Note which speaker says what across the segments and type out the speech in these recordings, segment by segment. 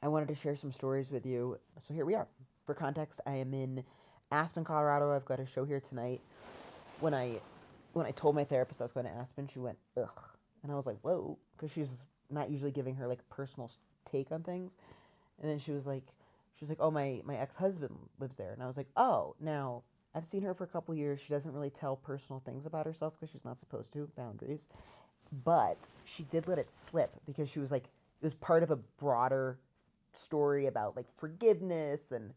Speaker 1: I wanted to share some stories with you. So here we are. For context, I am in Aspen, Colorado. I've got a show here tonight. When I when I told my therapist I was going to Aspen, she went ugh, and I was like whoa, because she's not usually giving her like personal take on things. And then she was like, oh, my ex husband lives there, and I was like, oh, now I've seen her for a couple years. She doesn't really tell personal things about herself because she's not supposed to, boundaries. But she did let it slip because she was like, it was part of a broader story about like forgiveness, and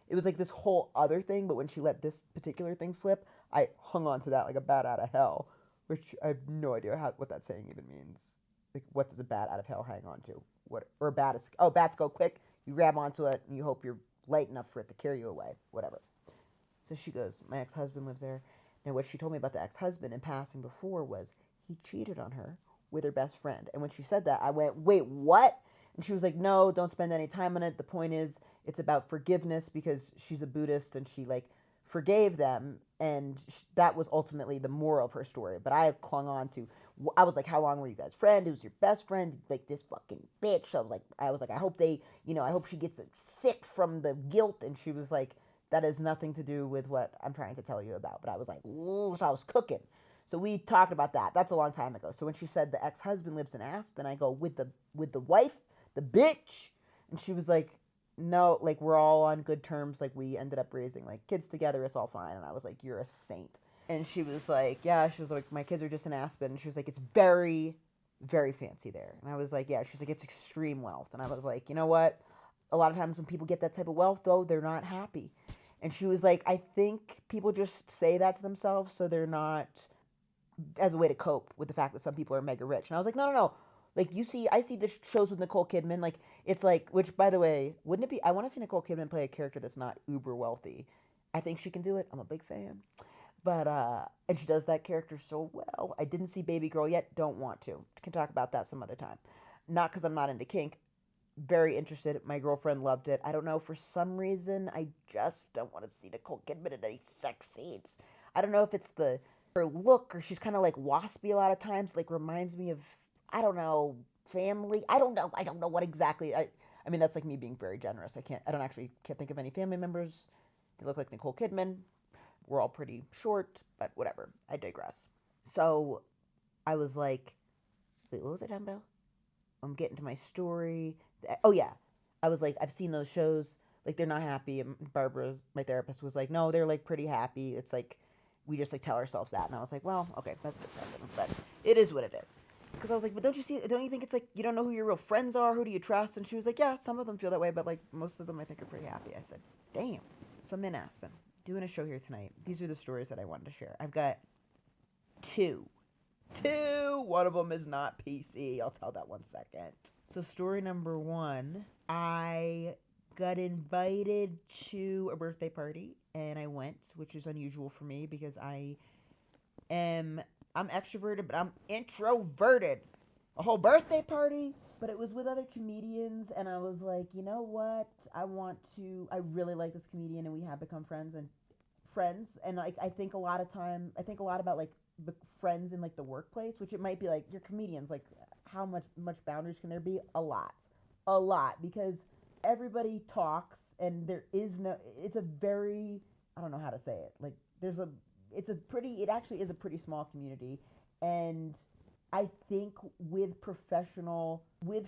Speaker 1: it was like this whole other thing. But when she let this particular thing slip, I hung on to that like a bat out of hell, which I have no idea what that saying even means. Like, what does a bat out of hell hang on to? What, or a bat is, oh, bats go quick. You grab onto it and you hope you're light enough for it to carry you away. Whatever. So she goes, my ex husband lives there. Now, what she told me about the ex husband in passing before was he cheated on her with her best friend. And when she said that, I went, wait, what? And she was like, no, don't spend any time on it. The point is, it's about forgiveness because she's a Buddhist and she like forgave them. And that was ultimately the moral of her story. But I clung on to, I was like, how long were you guys friends? Who's your best friend? Like this fucking bitch. I was like, I hope they, I hope she gets sick from the guilt. And she was like, that has nothing to do with what I'm trying to tell you about. But I was like, ooh, so I was cooking. So we talked about that. That's a long time ago. So when she said the ex-husband lives in Aspen, I go, with the wife, the bitch, and she was like, no, like we're all on good terms. Like we ended up raising like kids together. It's all fine. And I was like, you're a saint. And she was like, yeah. She was like, my kids are just in Aspen. And she was like, it's very, very fancy there. And I was like, yeah. She's like, it's extreme wealth. And I was like, you know what? A lot of times when people get that type of wealth, though, they're not happy. And she was like, I think people just say that to themselves so they're not, as a way to cope with the fact that some people are mega rich. And I was like, no, no, no. Like, I see the shows with Nicole Kidman. Like, it's like, which, by the way, wouldn't it be, I want to see Nicole Kidman play a character that's not uber wealthy. I think she can do it. I'm a big fan. But, and she does that character so well. I didn't see Baby Girl yet. Don't want to. Can talk about that some other time. Not because I'm not into kink. Very interested. My girlfriend loved it. I don't know, for some reason, I just don't want to see Nicole Kidman in any sex scenes. I don't know if it's the her look or she's kind of like waspy a lot of times. Like reminds me of, I don't know, family. I don't know. I don't know what exactly. I mean that's like me being very generous. I don't actually can't think of any family members. They look like Nicole Kidman. We're all pretty short, but whatever. I digress. So I was like, wait, what was I talking about? I'm getting to my story. Oh yeah, I was like, I've seen those shows. Like they're not happy. And Barbara, my therapist, was like, no, they're like pretty happy. It's like we just like tell ourselves that. And I was like, well, okay, that's depressing, but it is what it is. Because I was like, but don't you see? Don't you think it's like you don't know who your real friends are? Who do you trust? And she was like, yeah, some of them feel that way, but like most of them, I think are pretty happy. I said, damn. So I'm in Aspen doing a show here tonight. These are the stories that I wanted to share. I've got two. Two. One of them is not PC. I'll tell that one second. So, story number one, I got invited to a birthday party and I went, which is unusual for me because am, I'm extroverted, but I'm introverted. A whole birthday party, but it was with other comedians, and I was like, you know what? I really like this comedian, and we have become friends, and like I think a lot about like friends in like the workplace, which it might be like you're comedians, like how much boundaries can there be? A lot, because everybody talks, and there is no. It's a very, I don't know how to say it. Like there's a it actually is a pretty small community, and I think with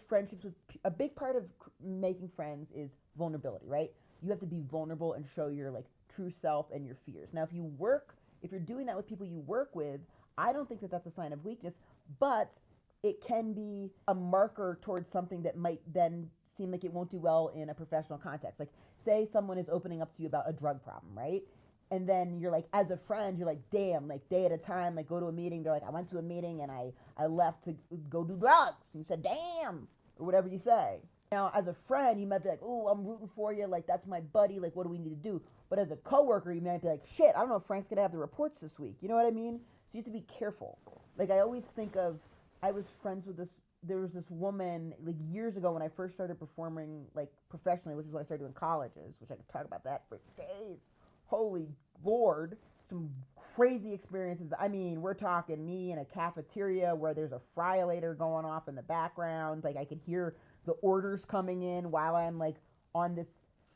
Speaker 1: friendships, a big part of making friends is vulnerability, right? You have to be vulnerable and show your like true self and your fears. Now, if you're doing that with people you work with, I don't think that that's a sign of weakness, but it can be a marker towards something that might then seem like it won't do well in a professional context. Like, say someone is opening up to you about a drug problem, right? And then you're like, as a friend, you're like, damn, like day at a time, like go to a meeting. They're like, I went to a meeting and I left to go do drugs. And you said, damn, or whatever you say. Now, as a friend, you might be like, oh, I'm rooting for you. Like, that's my buddy. Like, what do we need to do? But as a coworker, you might be like, shit, I don't know if Frank's going to have the reports this week. You know what I mean? So you have to be careful. Like, I always think of, I was friends with there was this woman, like, years ago when I first started performing, like, professionally, which is when I started doing colleges, which I could talk about that for days. Holy Lord. Some crazy experiences. I mean, we're talking me in a cafeteria where there's a fryolator going off in the background. Like I can hear the orders coming in while I'm like on this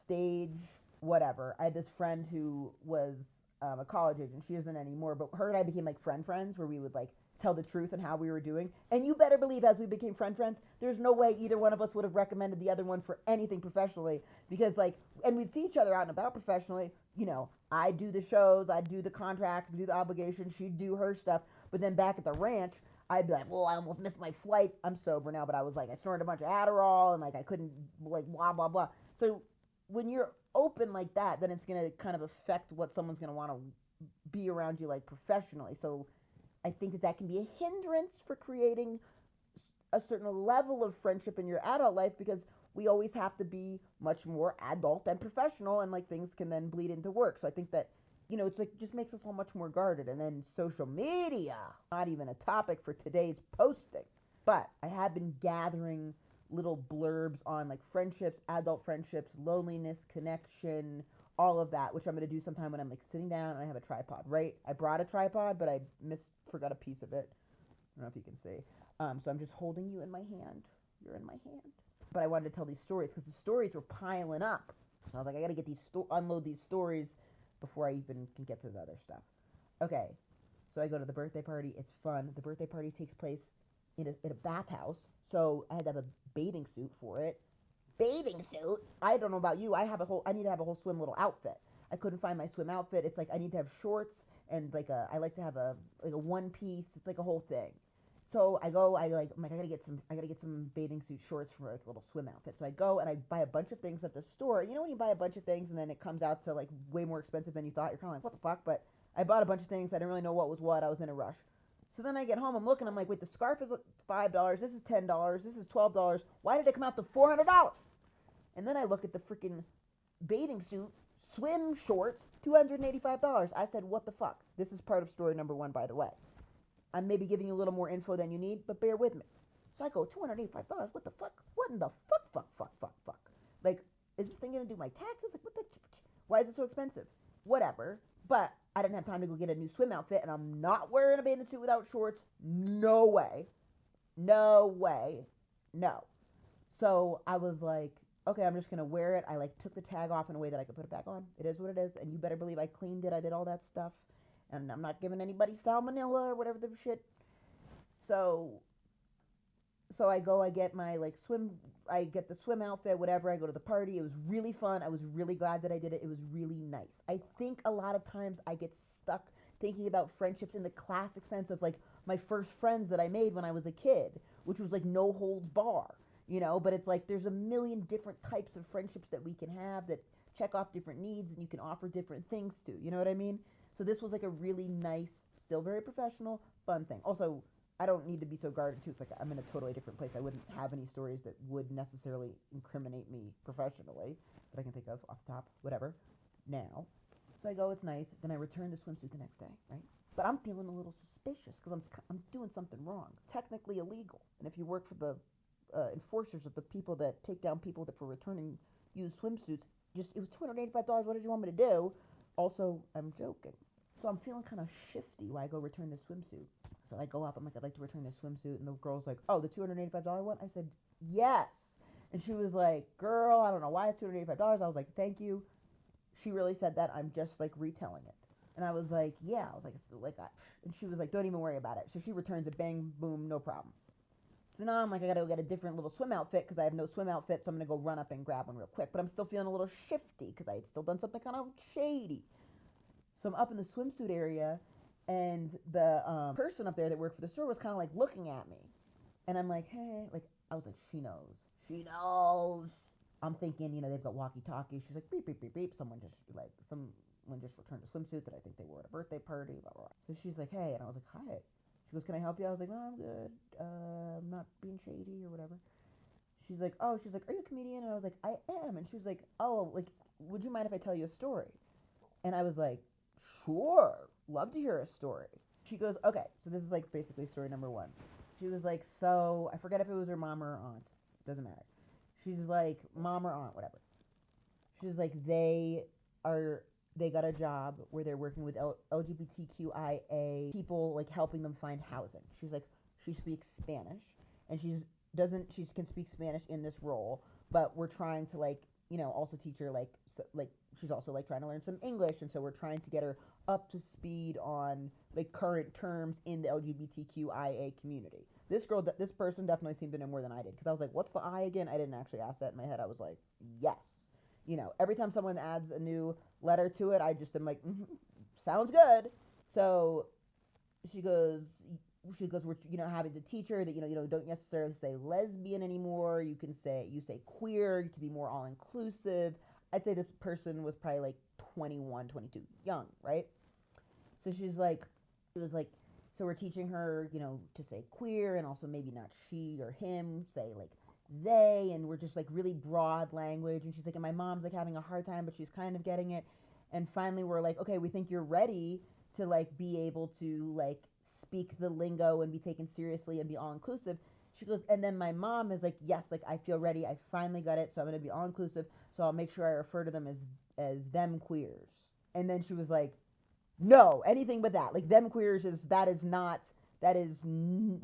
Speaker 1: stage, whatever. I had this friend who was a college agent. She isn't anymore, but her and I became like friends where we would like tell the truth and how we were doing. And you better believe as we became friends, there's no way either one of us would have recommended the other one for anything professionally because like, and we'd see each other out and about professionally. You know, I do the shows, I do the contract, do the obligation, she'd do her stuff. But then back at the ranch, I'd be like, well, I almost missed my flight. I'm sober now, but I was like, I snorted a bunch of Adderall and like I couldn't like blah, blah, blah. So when you're open like that, then it's going to kind of affect what someone's going to want to be around you like professionally. So I think that that can be a hindrance for creating a certain level of friendship in your adult life because we always have to be much more adult and professional and like things can then bleed into work. So I think that, you know, it's like just makes us all much more guarded. And then social media, not even a topic for today's posting. But I have been gathering little blurbs on like friendships, adult friendships, loneliness, connection, all of that, which I'm going to do sometime when I'm like sitting down and I have a tripod, right? I brought a tripod, but I forgot a piece of it. I don't know if you can see. So I'm just holding you in my hand. You're in my hand. But I wanted to tell these stories because the stories were piling up. So I was like, I got to get unload these stories before I even can get to the other stuff. Okay, so I go to the birthday party. It's fun. The birthday party takes place in a bathhouse. So I had to have a bathing suit for it. Bathing suit? I don't know about you. I need to have a whole swim little outfit. I couldn't find my swim outfit. It's like I need to have shorts and like I like to have a one piece. It's like a whole thing. So I'm like, I gotta get some bathing suit shorts for like a little swim outfit. So I go and I buy a bunch of things at the store. You know when you buy a bunch of things and then it comes out to like way more expensive than you thought? You're kind of like, what the fuck? But I bought a bunch of things. I didn't really know what was what. I was in a rush. So then I get home, I'm looking, I'm like, wait, the scarf is $5, this is $10, this is $12. Why did it come out to $400? And then I look at the freaking bathing suit, swim shorts, $285. I said, what the fuck? This is part of story number 1, by the way. I'm maybe giving you a little more info than you need, but bear with me. So I go, $285, what the fuck? What in the fuck? Like, is this thing gonna do my taxes? Like, why is it so expensive? Whatever. But I didn't have time to go get a new swim outfit, and I'm not wearing a bathing suit without shorts. No way. No way. No. So I was like, okay, I'm just going to wear it. I like took the tag off in a way that I could put it back on. It is what it is. And you better believe I cleaned it. I did all that stuff. And I'm not giving anybody salmonella or whatever the shit. So I go, I get my like I get the swim outfit, whatever. I go to the party. It was really fun. I was really glad that I did it. It was really nice. I think a lot of times I get stuck thinking about friendships in the classic sense of like my first friends that I made when I was a kid, which was like no holds bar, you know, but it's like there's a million different types of friendships that we can have that check off different needs and you can offer different things to, you know what I mean? So this was like a really nice, still very professional, fun thing. Also, I don't need to be so guarded too. It's like I'm in a totally different place. I wouldn't have any stories that would necessarily incriminate me professionally that I can think of off the top, whatever, now. So I go, it's nice. Then I return the swimsuit the next day, right? But I'm feeling a little suspicious because I'm doing something wrong, technically illegal. And if you work for the enforcers of the people that take down people that for returning used swimsuits, it was $285. What did you want me to do? Also, I'm joking. So I'm feeling kind of shifty while I go return the swimsuit. So I go up, I'm like, I'd like to return this swimsuit. And the girl's like, oh, the $285 one? I said, yes. And she was like, girl, I don't know why it's $285. I was like, thank you. She really said that. I'm just like retelling it. And I was like, yeah. I was like, it's like that. And she was like, don't even worry about it. So she returns it, bang, boom, no problem. So now I'm like, I gotta go get a different little swim outfit because I have no swim outfit. So I'm gonna go run up and grab one real quick. But I'm still feeling a little shifty because I had still done something kind of shady. So I'm up in the swimsuit area, and the person up there that worked for the store was kind of like looking at me. And I'm like, hey, like, I was like, she knows. She knows. I'm thinking, you know, they've got walkie-talkies. She's like, beep, beep, beep, beep. Someone just returned a swimsuit that I think they wore at a birthday party, blah, blah, blah. So she's like, hey. And I was like, hi. She goes, can I help you? I was like, no, I'm good. I'm not being shady or whatever. She's like, are you a comedian? And I was like, I am. And she was like, oh, like, would you mind if I tell you a story? And I was like, sure, love to hear a story. She goes, okay, so this is like basically story number 1. She was like, so I forget if it was her mom or aunt, doesn't matter. She's like, mom or aunt, whatever. She's like, they are they got a job where they're working with LGBTQIA people, like helping them find housing. She's like, she speaks Spanish, and she can speak Spanish in this role, but we're trying to like, also teach her like, so, like she's also like trying to learn some English, and so we're trying to get her up to speed on like current terms in the LGBTQIA community. This person definitely seemed to know more than I did, because I was like, what's the I again? I didn't actually ask that in my head. I was like, yes. Every time someone adds a new letter to it, I just am like, sounds good. So she goes, we're having to teach her that don't necessarily say lesbian anymore. You say queer to be more all inclusive. I'd say this person was probably like 21, 22, young, right? So it was like, so we're teaching her, to say queer, and also maybe not she or him, say like they, and we're just like really broad language. And she's like, and my mom's like having a hard time, but she's kind of getting it. And finally we're like, okay, we think you're ready to like be able to like speak the lingo and be taken seriously and be all inclusive. She goes, and then my mom is like, yes, like I feel ready, I finally got it, so I'm going to be all inclusive, so I'll make sure I refer to them as them queers. And then she was like, no, anything but that. Like them queers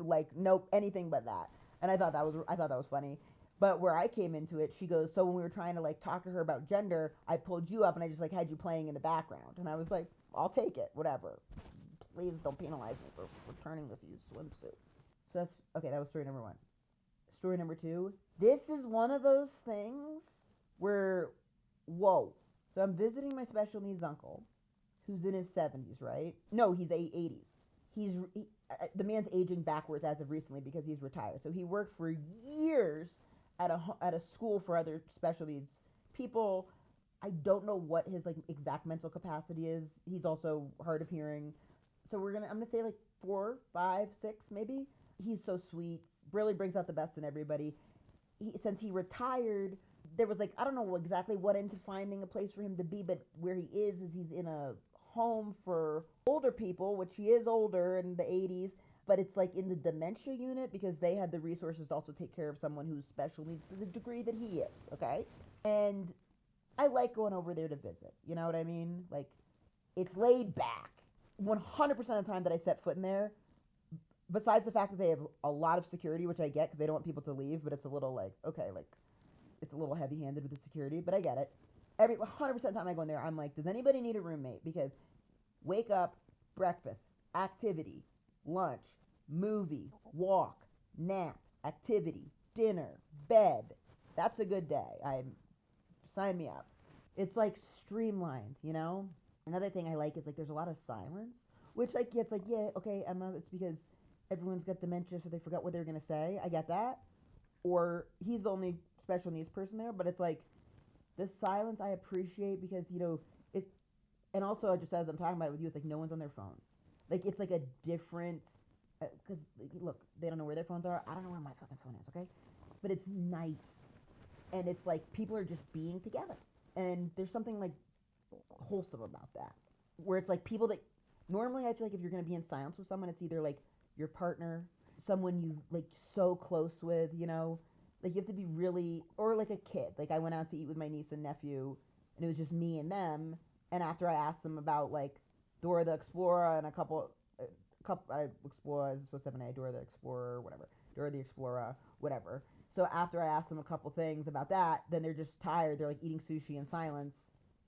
Speaker 1: like nope, anything but that. And I thought that was funny. But where I came into it, she goes, so when we were trying to like talk to her about gender, I pulled you up and I just like had you playing in the background. And I was like, I'll take it, whatever. Please don't penalize me for returning this used swimsuit. So that's okay, that was story number 1. Story number 2. This is one of those things where whoa. So I'm visiting my special needs uncle, who's in his 70s, right? No, he's 80s. The man's aging backwards as of recently because he's retired. So he worked for years at a school for other special needs people. I don't know what his like exact mental capacity is. He's also hard of hearing. So I'm gonna say like 4, 5, 6 maybe. He's so sweet. Really brings out the best in everybody. Since he retired, there was like, I don't know exactly what into finding a place for him to be, but where he is he's in a home for older people, which he is older in the 80s, but it's like in the dementia unit because they had the resources to also take care of someone who's special needs to the degree that he is, okay? And I like going over there to visit, you know what I mean? Like, it's laid back. 100% of the time that I set foot in there, besides the fact that they have a lot of security, which I get because they don't want people to leave, but it's a little like, okay, like, it's a little heavy-handed with the security, but I get it. 100% of the time I go in there, I'm like, does anybody need a roommate? Because wake up, breakfast, activity, lunch, movie, walk, nap, activity, dinner, bed. That's a good day. Sign me up. It's like streamlined, you know? Another thing I like is like there's a lot of silence, which like it's like, yeah, okay, Emma, it's because everyone's got dementia so they forgot what they were gonna say. I get that. Or he's the only special needs person there, but it's like the silence I appreciate because it. And also, just as I'm talking about it with you, it's like no one's on their phone. Like it's like a different, because look, they don't know where their phones are. I don't know where my fucking phone is, okay? But it's nice, and it's like people are just being together, and there's something like wholesome about that, where it's like people that normally I feel like if you're gonna be in silence with someone, it's either like your partner, someone you like so close with, like you have to be really, or like a kid. Like I went out to eat with my niece and nephew, and it was just me and them. And after I asked them about like Dora the Explorer and I Explorer is supposed to have an A, Dora the Explorer, whatever, Dora the Explorer, whatever. So after I asked them a couple things about that, then they're just tired. They're like eating sushi in silence,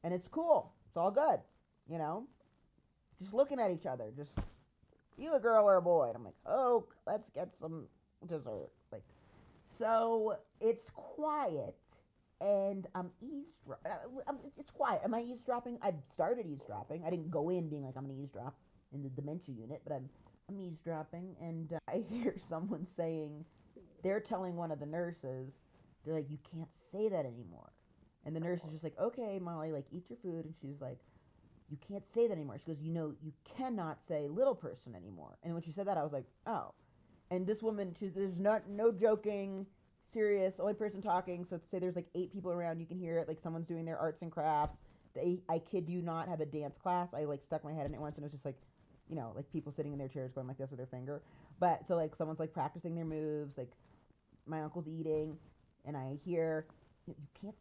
Speaker 1: and it's cool. It's all good, you know. Just looking at each other, just you a girl or a boy? And I'm like, oh, let's get some dessert. Like, so it's quiet, and I'm eavesdropping. It's quiet. Am I eavesdropping? I've started eavesdropping. I didn't go in being like I'm gonna eavesdrop in the dementia unit, but I'm eavesdropping, and I hear someone saying they're telling one of the nurses, they're like, you can't say that anymore. And the nurse is just like, okay, Molly, like eat your food, and she's like, you can't say that anymore. She goes, you cannot say little person anymore. And when she said that, I was like, oh. And this woman, there's no joking, serious, only person talking. So say there's like 8 people around, you can hear it. Like someone's doing their arts and crafts. I kid you not, have a dance class. I like stuck my head in it once, and it was just like, like people sitting in their chairs going like this with their finger. But so like someone's like practicing their moves. Like my uncle's eating, and I hear, you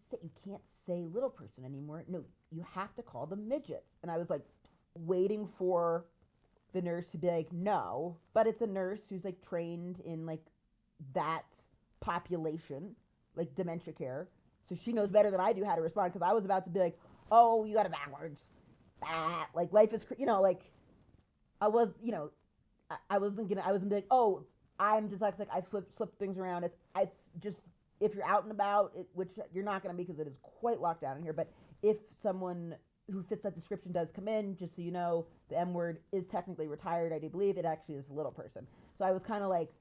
Speaker 1: can't say little person anymore. No, you have to call them midgets. And I was like waiting for the nurse to be like, no, but it's a nurse who's like trained in like that population, like dementia care. So she knows better than I do how to respond, because I was about to be like, oh, you got it backwards. Ah, like life is, like I was, I wasn't like, oh, I'm dyslexic. I flip things around. It's just, if you're out and about, which you're not going to be because it is quite locked down in here. But if someone who fits that description does come in, just so you know, the M word is technically retired. I do believe it actually is a little person. So I was kind of like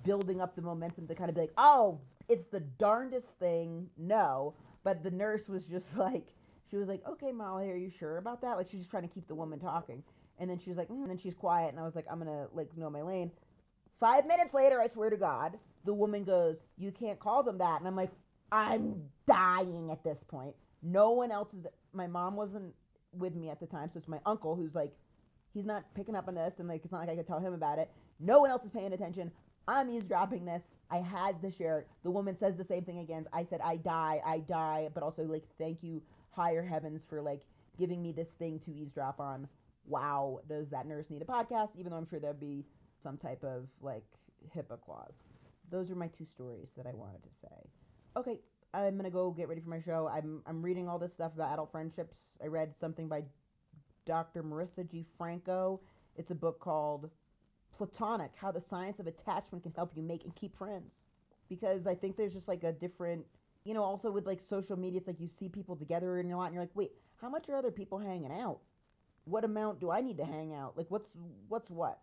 Speaker 1: building up the momentum to kind of be like, oh, it's the darndest thing. No, but the nurse was just like, she was like, okay, Molly, are you sure about that? Like she's just trying to keep the woman talking. And then she's like, and then she's quiet, and I was like, I'm gonna like know my lane. 5 minutes later, I swear to God, the woman goes, you can't call them that. And I'm like, I'm dying at this point. No one else is, my mom wasn't with me at the time, so it's my uncle who's like, he's not picking up on this, and like, it's not like I could tell him about it. No one else is paying attention. I'm eavesdropping this. I had to share it. The woman says the same thing again. I said, I die, but also like, thank you, higher heavens, for like giving me this thing to eavesdrop on. Wow, does that nurse need a podcast? Even though I'm sure there'd be some type of like HIPAA clause. Those are my two stories that I wanted to say. Okay, I'm gonna go get ready for my show. I'm reading all this stuff about adult friendships. I read something by Dr. Marissa G. Franco. It's a book called Platonic: How the Science of Attachment Can Help You Make and Keep Friends. Because I think there's just like a different, also with like social media, it's like you see people together and you're like, wait, how much are other people hanging out? What amount do I need to hang out? Like what's what?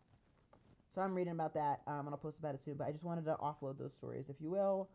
Speaker 1: So I'm reading about that, and I'll post about it soon. But I just wanted to offload those stories, if you will.